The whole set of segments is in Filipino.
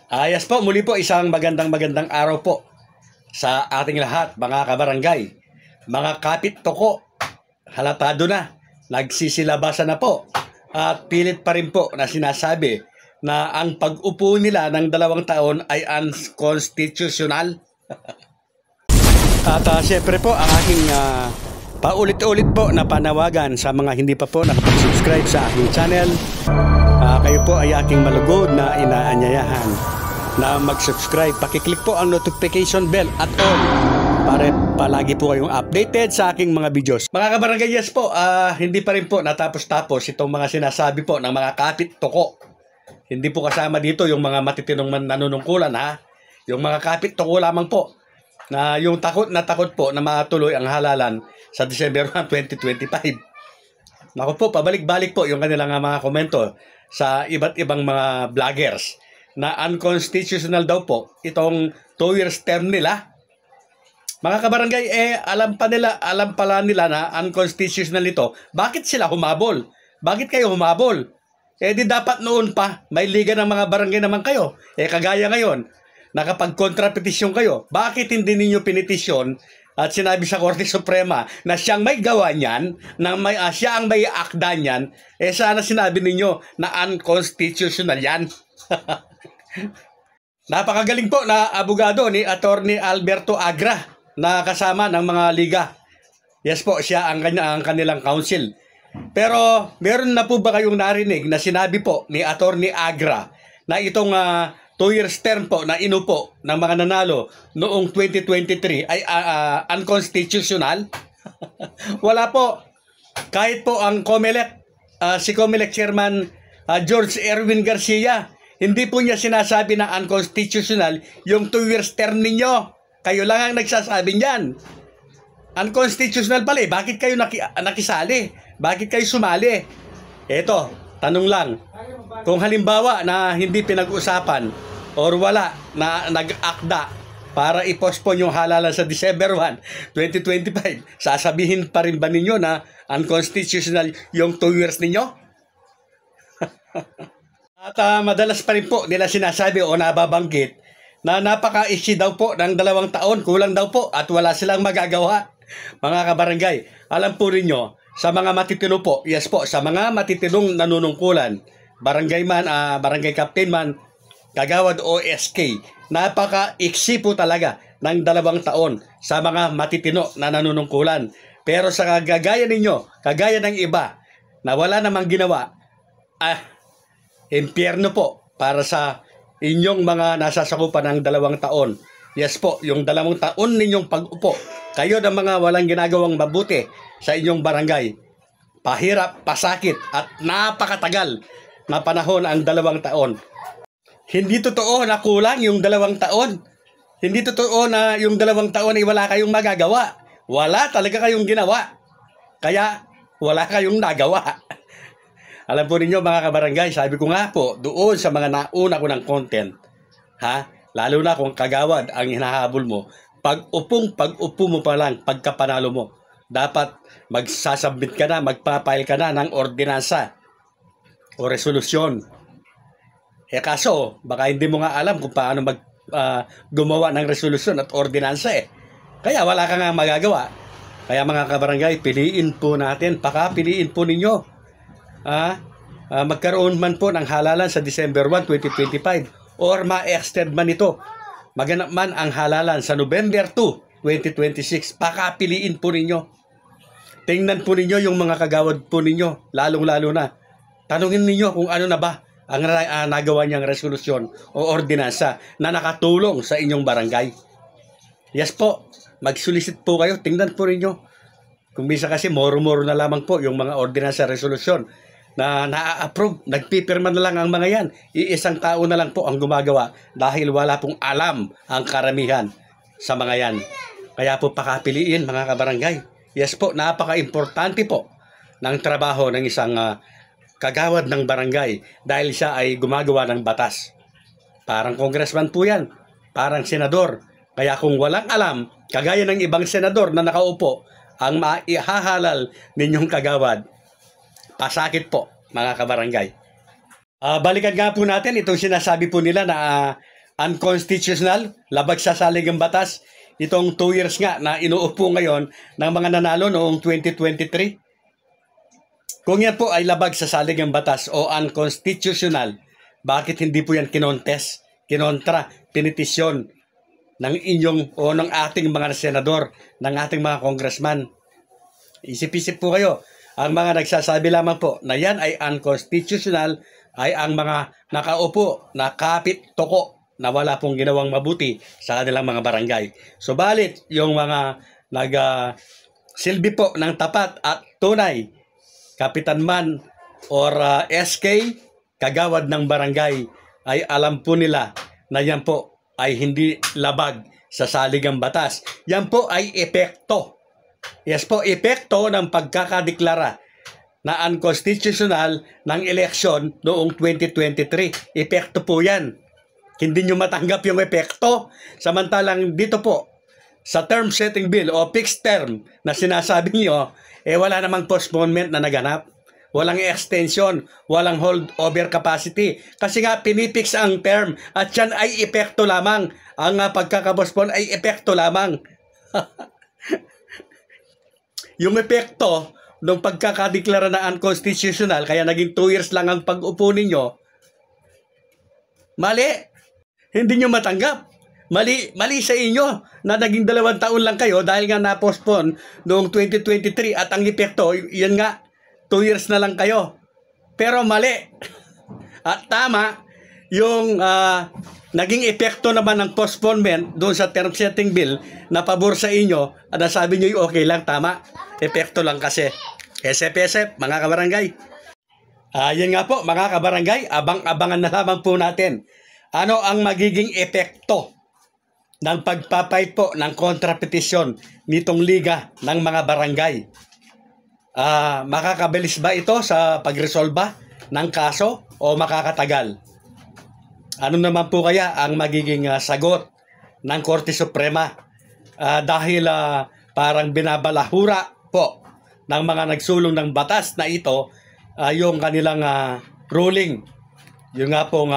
Ayos po, muli po isang magandang araw po sa ating lahat, mga kabarangay, mga kapit toko. Halatado na, nagsisilabasan na po at pilit pa rin po na sinasabi na ang pag-upo nila ng 2 taon ay unconstitutional. At syempre po ang aking paulit-ulit po na panawagan sa mga hindi pa po nakapag-subscribe sa aking channel. Kayo po ay aking malugod na inaanyayahan na mag-subscribe. Pakiclick po ang notification bell at all para palagi po kayong updated sa aking mga videos. Mga kabarangay, yes po, hindi pa rin po natapos-tapos itong mga sinasabi po ng mga kapit toko. Hindi po kasama dito yung mga matitinong nanunungkulan, ha? Yung mga kapit toko lamang po na yung takot po na matuloy ang halalan sa December 1, 2025. Naku po, pabalik-balik po yung kanilang mga komento sa iba't ibang mga vloggers na unconstitutional daw po itong 2 years term nila. Mga kabarangay, alam pala nila na unconstitutional ito. Bakit sila humabol? Bakit kayo humabol? Di dapat noon pa, may liga ng mga barangay naman kayo. Kagaya ngayon, nakapag-kontrapetisyon kayo. Bakit hindi ninyo pinitisyon at sinabi sa Korte Suprema na siyang may gawa niyan, na siya ang may akda niyan, sana sinabi ninyo na unconstitutional yan. Napakagaling po na abogado ni Attorney Alberto Agra na kasama ng mga liga. Yes po, siya ang kanilang counsel. Pero meron na po ba kayong narinig na sinabi po ni Attorney Agra na itong 2 years term po na inupo ng mga nanalo noong 2023 ay unconstitutional? Wala po. Kahit po ang COMELEC, si COMELEC Chairman George Erwin Garcia, hindi po niya sinasabi na unconstitutional yung 2 years term ninyo. Kayo lang ang nagsasabi niyan. Unconstitutional pala. Bakit kayo nakisali? Bakit kayo sumali? Eto, tanong lang. Kung halimbawa na hindi pinag-usapan or wala na nag-akda para i-postpone yung halalan sa December 1, 2025, sasabihin pa rin ba ninyo na unconstitutional yung 2 years ninyo? At madalas pa rin po nila sinasabi o nababanggit na napaka-issue daw po ng 2 taon, kulang daw po at wala silang magagawa. Mga kabarangay, alam po ninyo, sa mga matitino po, yes po, sa mga matitinong nanunungkulan, barangay man, barangay captain man, kagawad o SK, napaka-iksi po talaga ng 2 taon sa mga matitino na nanunungkulan. Pero sa kagaya ninyo, kagaya ng iba, na wala namang ginawa, impyerno po para sa inyong mga nasasakupan ng 2 taon. Yes po, yung 2 taon ninyong pag-upo, kayo ng mga walang ginagawang mabuti sa inyong barangay. Pahirap, pasakit, at napakatagal na panahon ang 2 taon. Hindi totoo na kulang yung 2 taon. Hindi totoo na yung 2 taon ay wala kayong magagawa. Wala talaga kayong ginawa. Kaya wala kayong nagawa. Alam po ninyo mga kabarangay, sabi ko nga po, doon sa mga nauna ko ng content, lalo na kung kagawad ang hinahabol mo, pag-upo mo pa lang, pagkapanalo mo, dapat magsasubmit ka na, magpapile ka na ng ordinansa o resolusyon. Kaso, baka hindi mo nga alam kung paano gumawa ng resolusyon at ordinansa Kaya wala ka nga magagawa. Kaya mga kabarangay, piliin po natin, piliin po ninyo. Magkaroon man po ng halalan sa December 1, 2025 or ma-extend man ito, maganap man ang halalan sa November 2, 2026, piliin po ninyo. Tingnan po ninyo yung mga kagawad po ninyo, lalong-lalo na. Tanungin ninyo kung ano na ba ang nagawa niyang resolusyon o ordinansa na nakatulong sa inyong barangay. Yes po, mag-solicit po kayo, tingnan po ninyo. Kung bisa kasi moro-moro na lamang po yung mga ordinansa resolusyon na na-approve, nagpipirma na lang ang mga yan. Iisang tao na lang po ang gumagawa dahil wala pong alam ang karamihan sa mga yan. Kaya po pakapiliin mga kabarangay. Yes po, napaka-importante po ng trabaho ng isang kagawad ng barangay dahil siya ay gumagawa ng batas. Parang congressman po yan, parang senador. Kaya kung walang alam, kagaya ng ibang senador na nakaupo, ang maihahalal ninyong kagawad, pasakit po mga kabarangay. Balikan nga po natin itong sinasabi po nila na unconstitutional, labag sa saligang batas, itong 2 years nga na inuupo ngayon ng mga nanalo noong 2023. Kung yan po ay labag sa saligang batas o unconstitutional, bakit hindi po yan kinontra, pinitisyon ng inyong o ng ating mga senador, ng ating mga congressman? Isip-isip po kayo. Ang mga nagsasabi lamang po na yan ay unconstitutional ay ang mga nakaupo na kapit-toko na wala pong ginawang mabuti sa kanilang mga barangay. Subalit, yung mga silbi po ng tapat at tunay, kapitan man or SK, kagawad ng barangay, ay alam po nila na yan po ay hindi labag sa saligang batas. Yan po ay epekto. Yes po, epekto ng pagkakadeklara na unconstitutional ng eleksyon noong 2023. Epekto po yan. Hindi nyo matanggap yung epekto. Samantalang dito po, sa term setting bill o fixed term na sinasabi nyo, wala namang postponement na naganap. Walang extension, walang holdover capacity. Kasi nga, pinipix ang term at yan ay epekto lamang. Ang pagkakapospon ay epekto lamang. Yung epekto nung pagkakadeklara na unconstitutional, kaya naging 2 years lang ang pag-upo ninyo, mali. Hindi nyo matanggap. Mali sa inyo na naging 2 taon lang kayo dahil nga na-postpone noong 2023 at ang epekto, yan nga, 2 years na lang kayo. Pero mali. At tama, yung naging epekto naman ng postponement doon sa term setting bill na pabor sa inyo at nasabi nyo yung okay lang, tama. Epekto lang kasi. SFSF, mga kabarangay. Yan nga po, mga kabarangay, abang-abangan na lamang po natin. Ano ang magiging epekto ng pagpapay po ng kontrapetisyon nitong liga ng mga barangay? Makakabilis ba ito sa pagresolba ng kaso o makakatagal? Ano naman po kaya ang magiging sagot ng Korte Suprema? Dahil parang binabalahura po ng mga nagsulong ng batas na ito yung kanilang ruling. Yung nga pong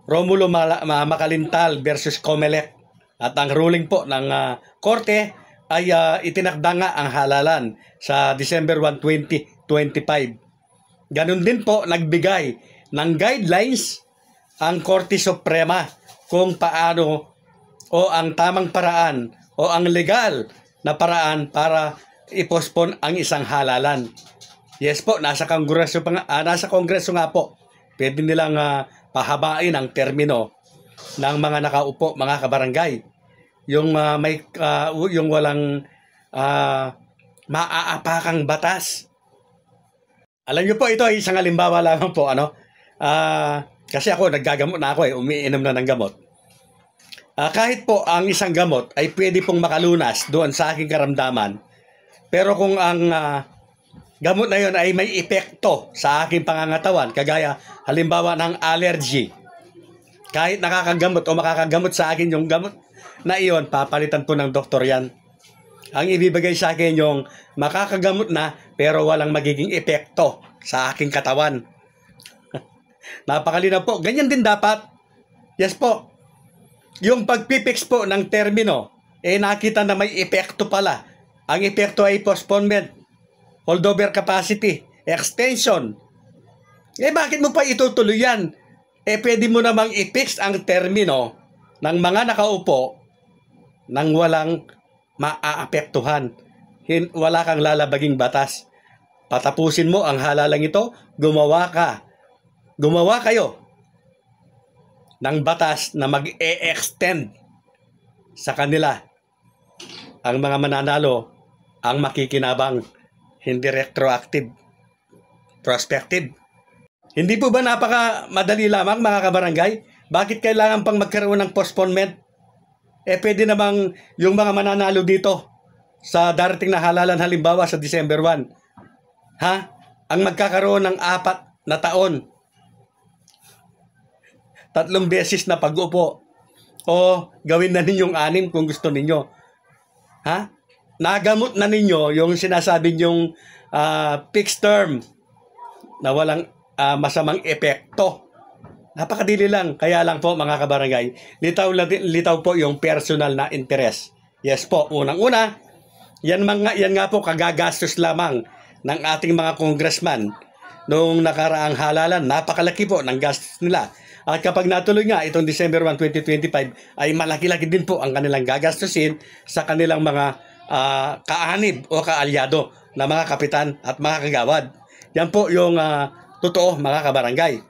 Romulo Macalintal versus Comelec. At ang ruling po ng Korte ay itinakda nga ang halalan sa December 1, 2025. Ganun din po nagbigay ng guidelines ang Korte Suprema kung paano o ang tamang paraan o ang legal na paraan para i-postpone ang isang halalan. Yes po, nasa Kongreso nga po. Pwede nilang pahabain ang termino ng mga nakaupo, mga kabarangay. Yung yung walang maaapakang batas. Alam niyo po, ito ay isang halimbawa lamang po, kasi ako naggagamot na ako, umiinom na ng gamot. Kahit po ang isang gamot ay pwede pong makalunas doon sa aking karamdaman. Pero kung ang gamot na yun ay may epekto sa aking pangangatawan, kagaya halimbawa ng allergy, kahit nakakagamot o makakagamot sa akin yung gamot na iyon, papalitan po ng doktor yan. Ang ibibigay sa akin yung makakagamot na pero walang magiging epekto sa aking katawan. Napakalinaw po. Ganyan din dapat. Yes po. Yung pagpipix po ng termino, nakita na may epekto pala. Ang epekto ay postponement, holdover capacity, extension. Bakit mo pa itutuloy yan? Pwede mo namang i-fix ang termino ng mga nakaupo nang walang maaapektuhan. Wala kang lalabaging batas. Patapusin mo ang halalang ito, gumawa kayo ng batas na mag-e-extend sa kanila. Ang mga mananalo ang makikinabang, hindi retroactive, prospective. Hindi po ba napaka madali lamang, mga kabarangay? Bakit kailangan pang magkaroon ng postponement? Pwede namang yung mga mananalo dito sa darating na halalan, halimbawa sa December 1, ang magkakaroon ng 4 na taon, 3 beses na pag-upo, o gawin na ninyong 6 kung gusto ninyo. Nagamot na ninyo yung sinasabi nyong fixed term na walang masamang epekto. Napakadili lang. Kaya lang po mga kabarangay, litaw po yung personal na interest. Yes po, unang-una, yan nga po kagagastos lamang ng ating mga congressman noong nakaraang halalan. Napakalaki po ng gastos nila. At kapag natuloy nga itong December 1, 2025 ay malaki-laki din po ang kanilang gagastusin sa kanilang mga kaanib o kaalyado na mga kapitan at mga kagawad. Yan po yung totoo mga kabarangay.